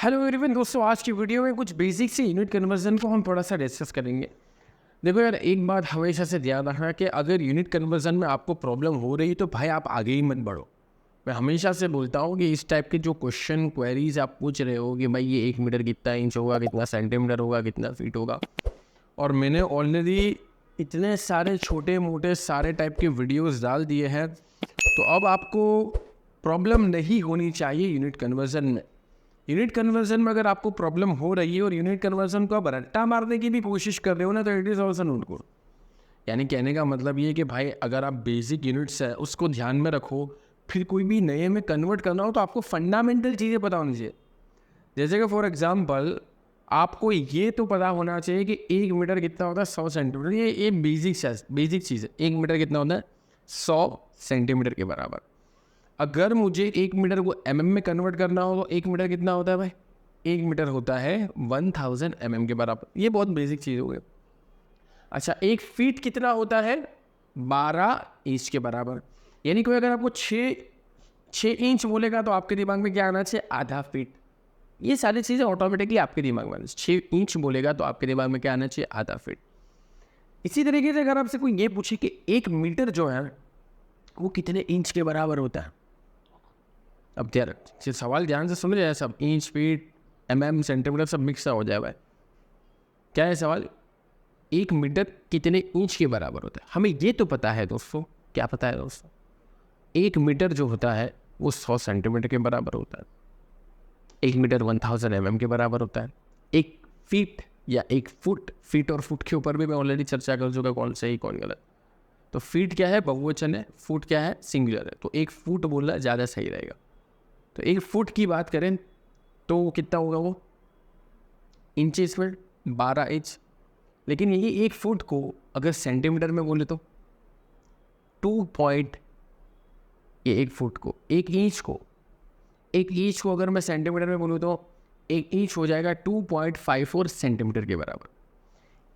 Hello everyone दोस्तों, आज की वीडियो में कुछ बेसिक सी यूनिट कन्वर्जन को हम थोड़ा सा डिस्कस करेंगे। देखो यार, एक बात हमेशा से ध्यान रखना कि अगर यूनिट कन्वर्जन में आपको प्रॉब्लम हो रही है तो भाई आप आगे ही मत बढ़ो। मैं हमेशा से बोलता हूँ कि इस टाइप के जो क्वेश्चन क्वेरीज आप पूछ रहे हो कि भाई ये 1 मीटर कितना इंच होगा, कितना सेंटीमीटर होगा, कितना फीट होगा, और मैंने ऑलरेडी इतने सारे छोटे मोटे सारे टाइप के वीडियोज़ डाल दिए हैं, तो अब आपको प्रॉब्लम नहीं होनी चाहिए यूनिट कन्वर्जन में। यूनिट कन्वर्जन में अगर आपको प्रॉब्लम हो रही है और यूनिट कन्वर्जन को आप रट्टा मारने की भी कोशिश कर रहे हो ना, तो it is also not good. यानी कहने का मतलब ये कि भाई अगर आप बेसिक यूनिट्स है उसको ध्यान में रखो, फिर कोई भी नए में कन्वर्ट करना हो तो आपको फंडामेंटल चीज़ें पता होनी चाहिए। जैसे कि फॉर एग्जांपल आपको ये तो पता होना चाहिए कि 1 मीटर कितना होता है 100 सेंटीमीटर। ये बेसिक चीज़ है। 1 मीटर कितना होता है 100 सेंटीमीटर के बराबर। अगर मुझे 1 मीटर को mm में कन्वर्ट करना हो तो 1 मीटर कितना होता है भाई? 1 मीटर होता है 1000 mm के बराबर। ये बहुत बेसिक चीज़ हो गई। अच्छा, 1 फीट कितना होता है? 12 इंच के बराबर। यानी कोई अगर आपको 6 इंच बोलेगा तो आपके दिमाग में क्या आना चाहिए? आधा फीट। ये सारी चीज़ें ऑटोमेटिकली आपके दिमाग में 6 इंच बोलेगा तो आपके दिमाग में क्या आना चाहिए? आधा फीट। इसी तरीके से अगर आपसे कोई ये पूछे कि 1 मीटर जो है वो कितने इंच के बराबर होता है, अब यार ये सवाल ध्यान से सुन रहे हैं सब, इंच फीट mm सेंटीमीटर सब मिक्स हो जाए भाई। क्या है सवाल? 1 मीटर कितने इंच के बराबर होता है? हमें ये तो पता है दोस्तों। क्या पता है दोस्तों? 1 मीटर जो होता है वो 100 सेंटीमीटर के बराबर होता है। 1 मीटर 1000 mm के बराबर होता है। 1 फीट या 1 फुट, फीट और फुट के ऊपर भी मैं ऑलरेडी चर्चा कर चुका कौन सही कौन गलत। तो फीट क्या है? बहुवचन है। फुट क्या है? सिंगुलर है। तो 1 फुट बोलना ज़्यादा सही रहेगा। तो 1 फुट की बात करें तो कितना होगा वो? इंचेस में 12 इंच। लेकिन यही 1 फुट को अगर सेंटीमीटर में बोले तो 2 पॉइंट, ये 1 फुट को, 1 इंच को अगर मैं सेंटीमीटर में बोलूँ तो 1 इंच हो जाएगा 2.54 सेंटीमीटर के बराबर।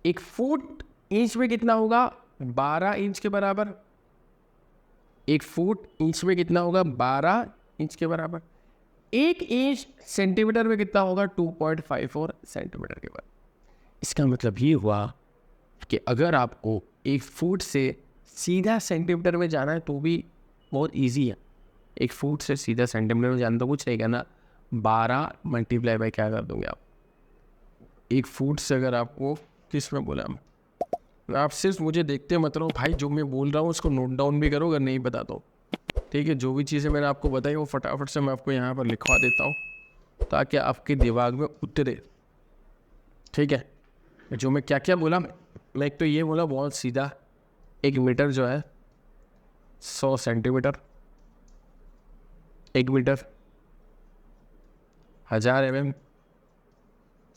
1 फुट इंच में कितना होगा? 12 इंच के बराबर। 1 फुट इंच में कितना होगा? 12 इंच के बराबर। 1 इंच सेंटीमीटर में कितना होगा? 2.54 सेंटीमीटर के बराबर। इसका मतलब ये हुआ कि अगर आपको 1 फुट से सीधा सेंटीमीटर में जाना है तो भी बहुत इजी है। 1 फुट से सीधा सेंटीमीटर में जाना तो कुछ नहीं करना, 12 मल्टीप्लाई बाई क्या कर दोगे आप? 1 फुट से अगर आपको किस में बोला आप सिर्फ मुझे देखते मत रहो भाई, जो मैं बोल रहा हूँ उसको नोट डाउन भी करो अगर नहीं बता तो। ठीक है, जो भी चीज़ें मैंने आपको बताई वो फटाफट से मैं आपको यहाँ पर लिखवा देता हूँ ताकि आपके दिमाग में उतरे। ठीक है, जो मैं क्या क्या बोला, मैं एक तो ये बोला बहुत सीधा, 1 मीटर जो है 100 सेंटीमीटर, 1 मीटर 1000 mm।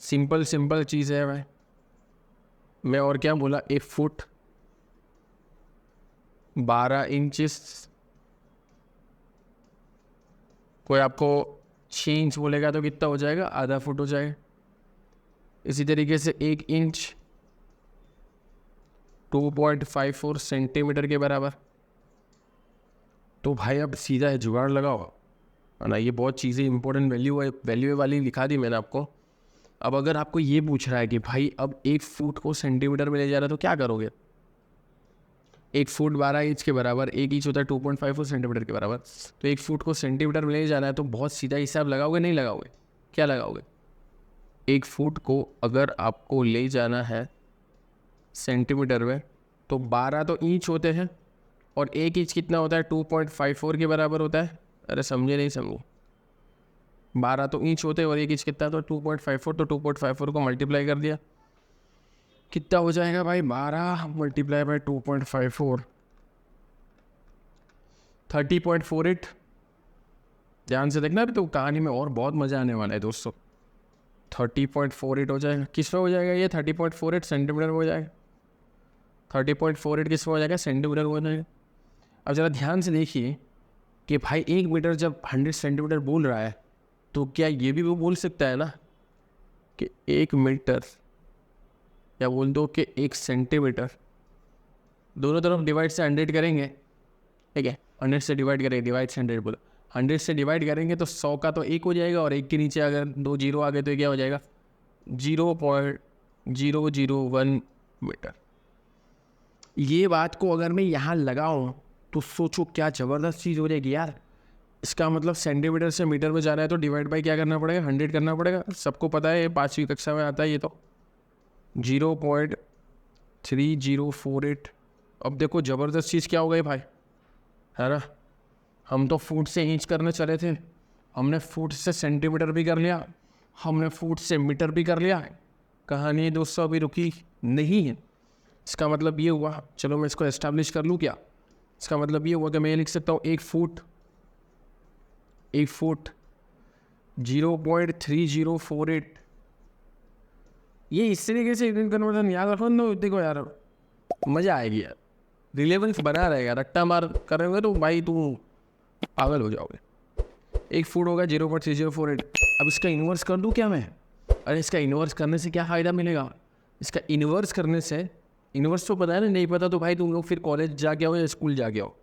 सिंपल चीज़ है भाई। मैं और क्या बोला? 1 फुट 12 इंचेस। कोई आपको 6 इंच बोलेगा तो कितना हो जाएगा? आधा फुट हो जाएगा। इसी तरीके से 1 इंच 2.54 सेंटीमीटर के बराबर। तो भाई अब सीधा है, जुगाड़ लगाओ, है ना। ये बहुत चीज़ें इंपॉर्टेंट वैल्यू वाली लिखा दी मैंने आपको। अब अगर आपको ये पूछ रहा है कि भाई अब 1 फुट को सेंटीमीटर में ले जा रहा है तो क्या करोगे? 1 फुट 12 इंच के बराबर, 1 इंच होता है 2.54 सेंटीमीटर के बराबर। तो 1 फुट को सेंटीमीटर में ले जाना है तो बहुत सीधा हिसाब लगाओगे, नहीं लगाओगे? क्या लगाओगे? 1 फुट को अगर आपको ले जाना है सेंटीमीटर में तो 12 तो इंच होते हैं और 1 इंच कितना होता है? 2.54 के बराबर होता है। अरे समझे नहीं समझे? 12 तो इंच होते हैं और 1 इंच कितना? तो 2.54। तो 2.54 को मल्टीप्लाई कर दिया, कितना हो जाएगा भाई? 12 मल्टीप्लाई बाई 2.54, 30.48। ध्यान से देखना, अभी तो कहानी में और बहुत मज़ा आने वाला है दोस्तों। 30.48 हो जाएगा। किस में हो जाएगा ये? 30.48 सेंटीमीटर में हो जाएगा। 30.48 किस में हो जाएगा? सेंटीमीटर में हो जाएगा। अब ज़रा ध्यान से देखिए कि भाई 1 मीटर जब 100 सेंटीमीटर बोल रहा है तो क्या ये भी वो बोल सकता है ना कि 1 मीटर, या बोल दो कि 1 सेंटीमीटर। दोनों तरफ डिवाइड से 100 करेंगे, ठीक है, 100 से डिवाइड करेंगे, डिवाइड से 100 बोला 100 से डिवाइड करेंगे तो 100 का तो 1 हो जाएगा, और 1 के नीचे अगर 2 जीरो आ गए तो क्या हो जाएगा 0.001 मीटर। ये बात को अगर मैं यहाँ लगाऊँ तो सोचो क्या ज़बरदस्त चीज़ हो जाएगी यार। इसका मतलब सेंटीमीटर से मीटर में जाना है तो डिवाइड बाई क्या करना पड़ेगा 100 करना पड़ेगा। सबको पता है, 5वीं कक्षा में आता है ये तो 0.3048। अब देखो ज़बरदस्त चीज़ क्या हो गई भाई, है ना। हम तो फुट से इंच करने चले थे, हमने फुट से सेंटीमीटर भी कर लिया, हमने फुट से मीटर भी कर लिया। कहानी दोस्तों अभी रुकी नहीं है। इसका मतलब ये हुआ, चलो मैं इसको एस्टैब्लिश कर लूँ क्या। इसका मतलब ये हुआ कि मैं ये लिख सकता हूँ 1 फुट 0.3048। ये इस तरीके से यूनिट कन्वर्जन याद रखो तो देखो यार मज़ा आएगी यार, रिलेवेंस बना रहेगा। रट्टा मार करेंगे तो भाई तू पागल हो जाओगे। 1 फुट होगा 0.3048। अब इसका इन्वर्स कर दूँ क्या मैं। अरे इसका इन्वर्स करने से क्या फ़ायदा मिलेगा। इसका इन्वर्स करने से, इन्वर्स तो पता है ना, नहीं पता तो भाई तुम लोग फिर कॉलेज जाके आओ या स्कूल जाके आओ।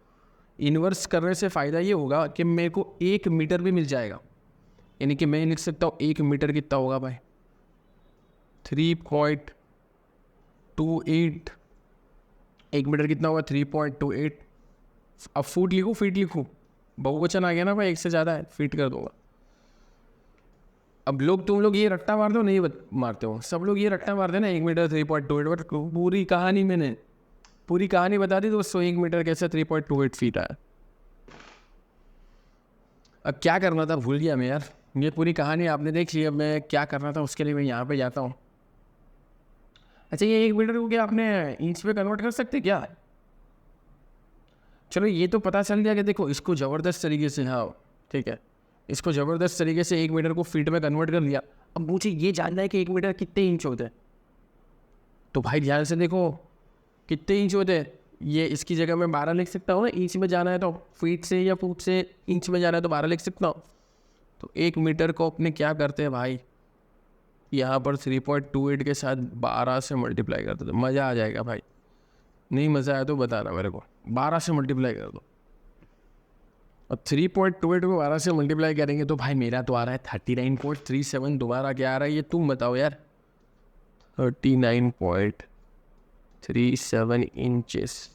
इन्वर्स करने से फ़ायदा ये होगा कि मेरे को 1 मीटर भी मिल जाएगा। यानी कि मैं लिख सकता हूँ 1 मीटर कितना होगा भाई 3.28। 1 मीटर कितना होगा 3.28। अब फुट लिखूँ फीट लिखूँ, बहुवचन आ गया ना भाई, 1 से ज़्यादा है, फीट कर दूंगा। अब लोग, तुम लोग ये रट्टा मारते हो, नहीं मारते हो, सब लोग ये रट्टा मारते हैं ना 1 मीटर 3.28। बट पूरी कहानी मैंने पूरी कहानी बता दी दोस्तों, 1 मीटर कैसे 3.28 फीट आया। अब क्या करना था भूल गया मैं यार, ये पूरी कहानी आपने देख ली। अब मैं क्या करना था उसके लिए मैं यहाँ पे जाता हूँ। अच्छा ये 1 मीटर को क्या आपने इंच में कन्वर्ट कर सकते क्या। चलो ये तो पता चल गया कि देखो इसको ज़बरदस्त तरीके से, हाँ ठीक है, इसको ज़बरदस्त तरीके से 1 मीटर को फीट में कन्वर्ट कर लिया। अब मुझे ये जानना है कि 1 मीटर कितने इंच होते हैं। तो भाई ध्यान से देखो कितने इंच होते हैं। ये इसकी जगह मैं 12 लिख सकता हूँ ना, इंच में जाना है तो फीट से या फुट से इंच में जाना है तो 12 लिख सकता हूँ। तो 1 मीटर को अपने क्या करते हैं भाई, यहाँ पर 3.28 के साथ 12 से मल्टीप्लाई करते थे। मज़ा आ जाएगा भाई, नहीं मज़ा आया तो बताना मेरे को। 12 से मल्टीप्लाई कर दो, और 3.28 को 12 से मल्टीप्लाई करेंगे तो भाई मेरा तो आ रहा है 39.37। दोबारा क्या आ रहा है ये तुम बताओ यार। 39.37 इंचेस।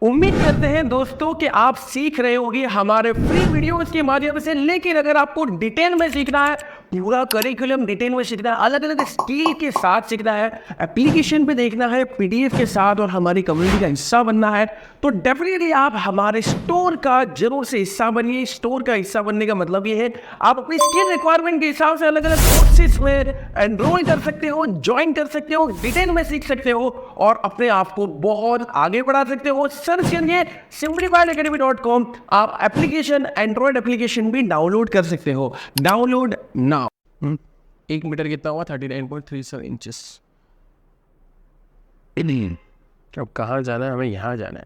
उम्मीद करते हैं दोस्तों कि आप सीख रहे होंगे हमारे फ्री वीडियोस के माध्यम से। लेकिन अगर आपको डिटेल में सीखना है, पूरा करिकुलम डिटेल में सीखना है, अलग अलग स्किल के साथ सीखना है, एप्लीकेशन पे देखना है, पीडीएफ के साथ, और हमारी कम्युनिटी का हिस्सा बनना है, तो डेफिनेटली आप हमारे स्टोर का जरूर से हिस्सा बनिए। स्टोर का हिस्सा बनने का मतलब ये है आप अपनी स्किल रिक्वायरमेंट के हिसाब से अलग अलग कोर्सेज में एनरोल कर सकते हो, ज्वाइन कर सकते हो, डिटेल में सीख सकते हो और अपने आप को बहुत आगे बढ़ा सकते हो। सर्च करिए simplifiedacademy.com। आप एप्लीकेशन, एंड्रॉइड एप्लीकेशन भी डाउनलोड कर सकते हो। Download now. 1 मीटर कितना हुआ 39.37 इंचेस। अब कहाँ जाना है, हमें यहाँ जाना है।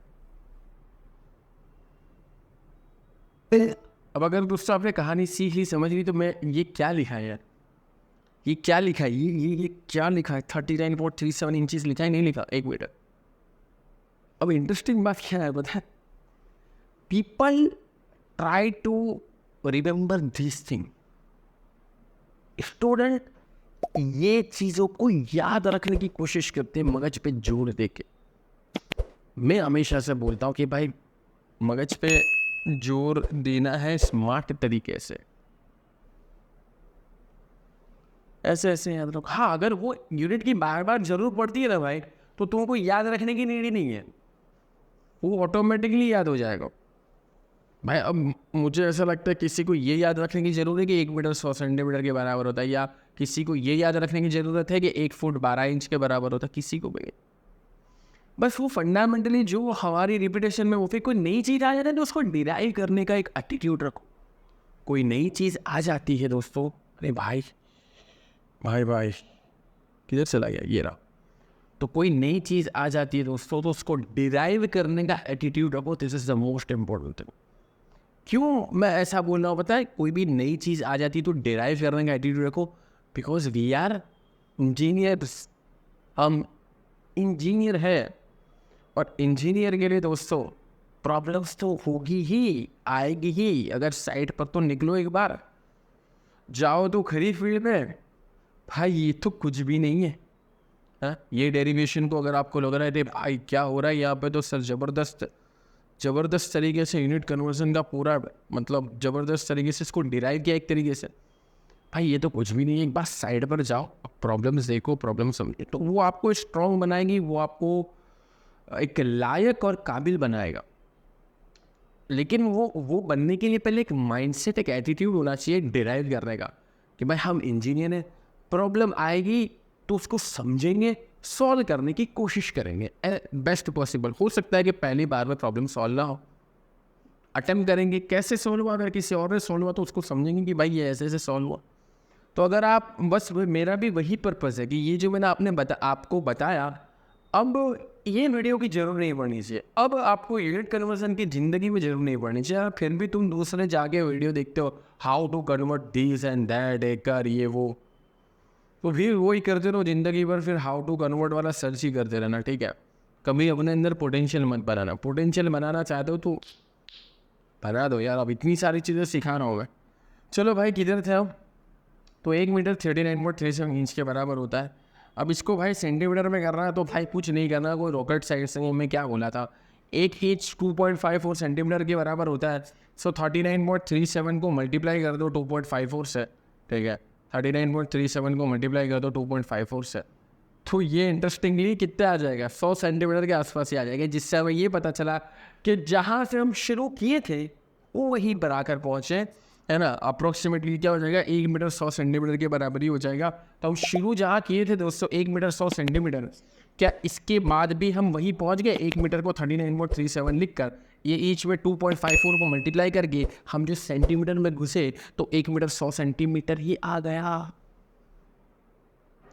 अब अगर दोस्तों आपने कहानी सीख ली, समझ ली, तो मैं ये क्या लिखा है यार, ये क्या लिखा है, ये क्या लिखा है 39.37 इंचेस लिखा है, नहीं लिखा 1 मीटर। अब इंटरेस्टिंग बात क्या है पता है, people try to remember this thing. Student ये चीज़ों को याद रखने की कोशिश करते हैं मगज पे जोर दे के। मैं हमेशा से बोलता हूँ कि भाई मगज पे जोर देना है स्मार्ट तरीके से, ऐसे ऐसे याद रखो। हाँ अगर वो यूनिट की बार बार जरूरत पड़ती है ना भाई, तो तुमको याद रखने की नीड ही नहीं है, वो ऑटोमेटिकली याद हो जाएगा भाई। अब मुझे ऐसा लगता है किसी को ये याद रखने की ज़रूरत है कि 1 मीटर 100 सेंटीमीटर के बराबर होता है, या किसी को ये याद रखने की ज़रूरत है कि 1 फुट 12 इंच के बराबर होता है, किसी को भी। बस वो फंडामेंटली जो हमारी रिपीटेशन में वो फिर कोई नई चीज़ आ जाती है तो उसको डिराइव करने का एक एटीट्यूड रखो। कोई नई चीज़ आ जाती है दोस्तों, अरे भाई भाई भाई किधर चला गया, ये रहा। तो कोई नई चीज़ आ जाती है दोस्तों तो उसको डिराइव करने का एटीट्यूड रखो। This is the most important thing. क्यों मैं ऐसा बोल रहा हूँ पता है, कोई भी नई चीज़ आ जाती है तो डिराइव करने का एटीट्यूड रखो, बिकॉज वी आर इंजीनियर्स। हम इंजीनियर है और इंजीनियर के लिए दोस्तों प्रॉब्लम्स तो होगी ही, आएगी ही। अगर साइट पर तो निकलो एक बार, जाओ तो खरी फील्ड में, भाई ये तो कुछ भी नहीं है। हाँ, ये डेरिवेशन को अगर आपको लग रहा है रे भाई क्या हो रहा है यहाँ पे, तो सर ज़बरदस्त तरीके से यूनिट कन्वर्जन का पूरा मतलब ज़बरदस्त तरीके से इसको डिराइव किया एक तरीके से। भाई ये तो कुछ भी नहीं है, एक बार साइड पर जाओ, प्रॉब्लम्स देखो, प्रॉब्लम समझो, तो वो आपको स्ट्रॉन्ग बनाएगी, वो आपको एक लायक और काबिल बनाएगा। लेकिन वो बनने के लिए पहले एक माइंडसेट, एक एटीट्यूड होना चाहिए डिराइव करने का कि भाई हम इंजीनियर हैं, प्रॉब्लम आएगी तो उसको समझेंगे, सॉल्व करने की कोशिश करेंगे बेस्ट पॉसिबल। हो सकता है कि पहली बार में प्रॉब्लम सॉल्व ना हो, अटेम्प्ट करेंगे कैसे सॉल्व हुआ, अगर किसी और ने सॉल्व हुआ तो उसको समझेंगे कि भाई ये ऐसे ऐसे सॉल्व हुआ। तो अगर आप बस मेरा भी वही पर्पज़ है कि ये जो मैंने आपको बताया, अब ये वीडियो की जरूरत नहीं पड़नी चाहिए। अब आपको यूनिट कन्वर्जन की ज़िंदगी में जरूर नहीं पड़नी चाहिए। फिर भी तुम दूसरे जाके वीडियो देखते हो how to convert this and that, कर ये वो, तो फिर वही करते रहो ज़िंदगी भर, फिर हाउ टू कन्वर्ट वाला सर्च ही करते रहना, ठीक है। कभी अपने अंदर पोटेंशियल मत बनाना। पोटेंशियल बनाना चाहते हो तो बना दो यार, अब इतनी सारी चीज़ें सिखा रहा हूँ मैं। चलो भाई किधर थे हम, तो 1 मीटर 39.37 इंच के बराबर होता है। अब इसको भाई सेंटीमीटर में करना है तो भाई कुछ नहीं करना, कोई रॉकेट साइंस से मैं क्या बोला था, 1 इंच 2.54 सेंटीमीटर के बराबर होता है। सो 39.37 को मल्टीप्लाई कर दो 2.54 से, ठीक है। 39.37 को मल्टीप्लाई कर दो 2.54 से, तो ये इंटरेस्टिंगली कितना आ जाएगा, 100 सेंटीमीटर के आसपास ही आ जाएगा। जिससे हमें ये पता चला कि जहाँ से हम शुरू किए थे वो वहीं पर आकर पहुँचे, है ना। अप्रोक्सीमेटली क्या हो जाएगा, 1 मीटर 100 सेंटीमीटर के बराबर ही हो जाएगा। तो हम शुरू जहाँ किए थे दोस्तों 1 मीटर 100 सेंटीमीटर, क्या इसके बाद भी हम वहीं पहुँच गए। 1 मीटर को 39.37 लिख कर ये ईच में 2.54 को मल्टीप्लाई करके हम जो सेंटीमीटर में घुसे तो 1 मीटर 100 सेंटीमीटर ही आ गया।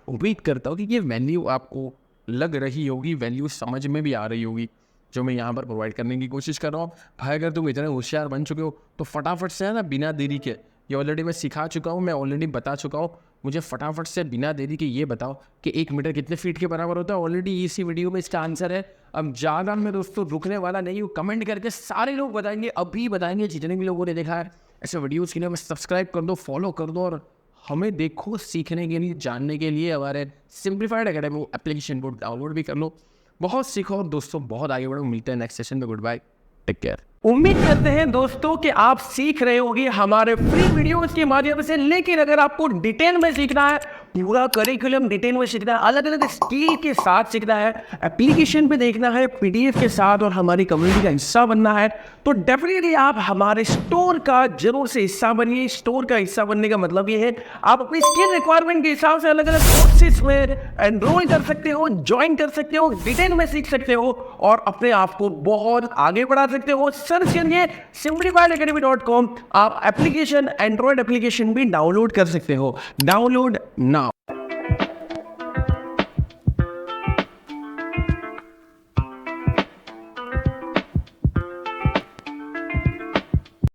उम्मीद करता हूँ कि ये वैल्यू आपको लग रही होगी, वैल्यू समझ में भी आ रही होगी जो मैं यहाँ पर प्रोवाइड करने की कोशिश कर रहा हूँ। भाई अगर तुम इतने होशियार बन चुके हो तो फटाफट से है ना, बिना देरी के, ये ऑलरेडी मैं सिखा चुका हूँ, मैं ऑलरेडी बता चुका हूँ, मुझे फटाफट से बिना देरी के ये बताओ कि 1 मीटर कितने फीट के बराबर होता है। ऑलरेडी इसी वीडियो में इसका आंसर है। अब ज़्यादा मैं दोस्तों रुकने वाला नहीं हूँ, कमेंट करके सारे लोग बताएंगे, अभी बताएंगे जितने भी लोगों ने देखा है ऐसे वीडियोज़ के लिए। सब्सक्राइब कर दो, फॉलो कर दो, और हमें देखो सीखने के लिए, जानने के लिए हमारे सिंप्लीफाइड एकेडमी एप्लीकेशन को डाउनलोड भी कर लो। बहुत सीखो और दोस्तों बहुत आगे बढ़ो। मिलते हैं नेक्स्ट सेशन में। Goodbye, take care. उम्मीद करते हैं दोस्तों कि आप सीख रहे होंगे हमारे फ्री वीडियोस के माध्यम से। लेकिन अगर आपको डिटेल में सीखना है, पूरा करिकुलम डिटेल में सीखना है, अलग अलग स्किल के साथ सीखना है, एप्लीकेशन पे देखना है, पीडीएफ के साथ, और हमारी कम्युनिटी का हिस्सा बनना है, तो डेफिनेटली आप हमारे स्टोर का जरूर से हिस्सा बनिए। स्टोर का हिस्सा बनने का मतलब ये है आप अपनी स्किल रिक्वायरमेंट के हिसाब से अलग अलग कोर्सेज में एनरोल कर सकते हो, ज्वाइन कर सकते हो, डिटेल में सीख सकते हो और अपने आप को बहुत आगे बढ़ा सकते हो। सर्च करिए simplifiedacademy.com। आप एप्लीकेशन, एंड्रॉइड एप्लीकेशन भी डाउनलोड कर सकते हो। Download now.